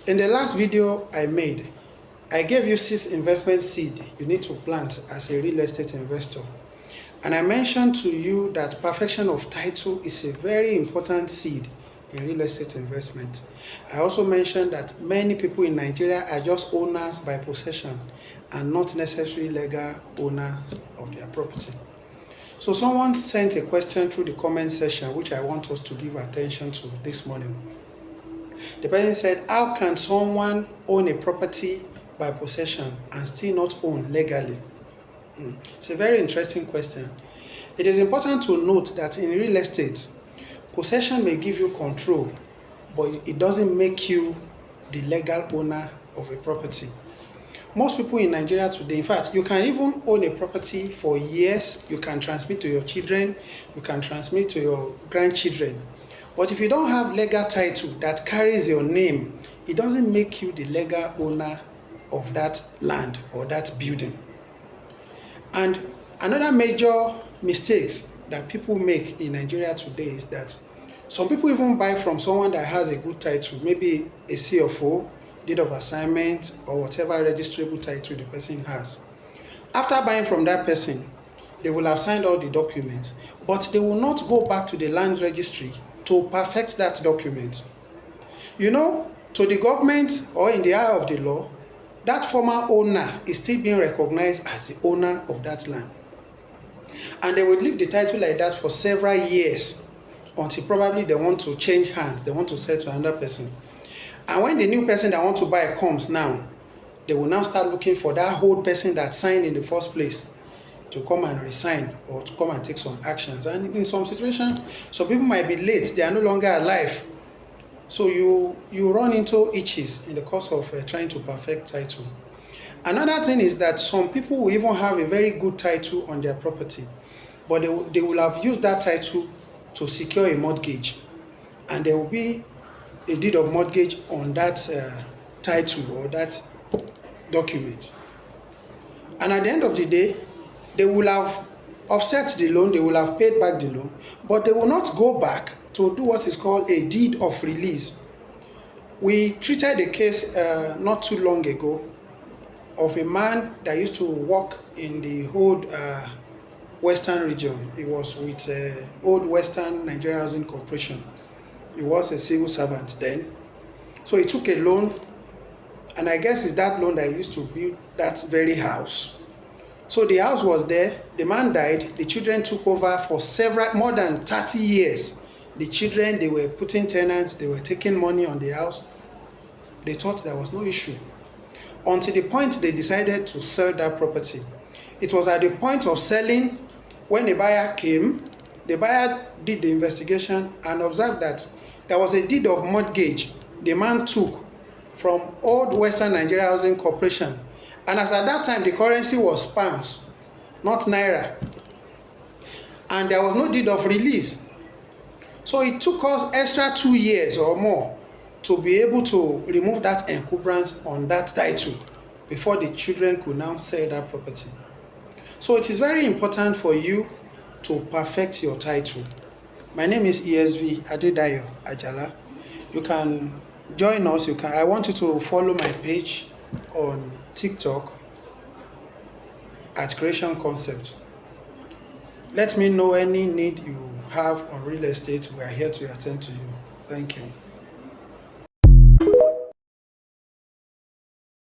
In the last video I made, I gave you 6 investment seed you need to plant as a real estate investor. And I mentioned to you that perfection of title is a very important seed in real estate investment. I also mentioned that many people in Nigeria are just owners by possession and not necessarily legal owners of their property. So someone sent a question through the comment section which I want us to give attention to this morning. The person said, how can someone own a property by possession and still not own legally? It's a very interesting question. It is important to note that in real estate, possession may give you control, but it doesn't make you the legal owner of a property. Most people in Nigeria today, in fact, you can even own a property for years, you can transmit to your children, you can transmit to your grandchildren. But if you don't have legal title that carries your name, it doesn't make you the legal owner of that land or that building. And another major mistakes that people make in Nigeria today is that some people even buy from someone that has a good title, maybe a CFO, deed of assignment, or whatever registrable title the person has. After buying from that person, they will have signed all the documents, but they will not go back to the land registry to perfect that document. You know, to the government or in the eye of the law, that former owner is still being recognized as the owner of that land. And they will leave the title like that for several years until probably they want to change hands, they want to sell to another person. And when the new person that want to buy comes now, they will now start looking for that old person that signed in the first place to come and resign or to come and take some actions. And in some situations, some people might be late, they are no longer alive. So you run into itches in the course of trying to perfect title. Another thing is that some people will even have a very good title on their property, but they will have used that title to secure a mortgage, and there will be a deed of mortgage on that title or that document. And at the end of the day, they will have offset the loan, they will have paid back the loan, but they will not go back to do what is called a deed of release. We treated a case not too long ago of a man that used to work in the old Western region. He was with old Western Nigeria Housing Corporation. He was a civil servant then. So he took a loan, and I guess it's that loan that he used to build that very house. So the house was there, the man died, the children took over for more than 30 years. The children, they were putting tenants, they were taking money on the house. They thought there was no issue. Until the point they decided to sell that property. It was at the point of selling when a buyer came. The buyer did the investigation and observed that there was a deed of mortgage the man took from old Western Nigeria Housing Corporation. And as at that time, the currency was pounds, not naira. And there was no deed of release. So it took us extra 2 years or more to be able to remove that encumbrance on that title before the children could now sell that property. So it is very important for you to perfect your title. My name is ESV Adedayo Ajala. You can join us. I want you to follow my page on TikTok at Creation Concept. Let me know any need you have on real estate. We are here to attend to you. Thank you.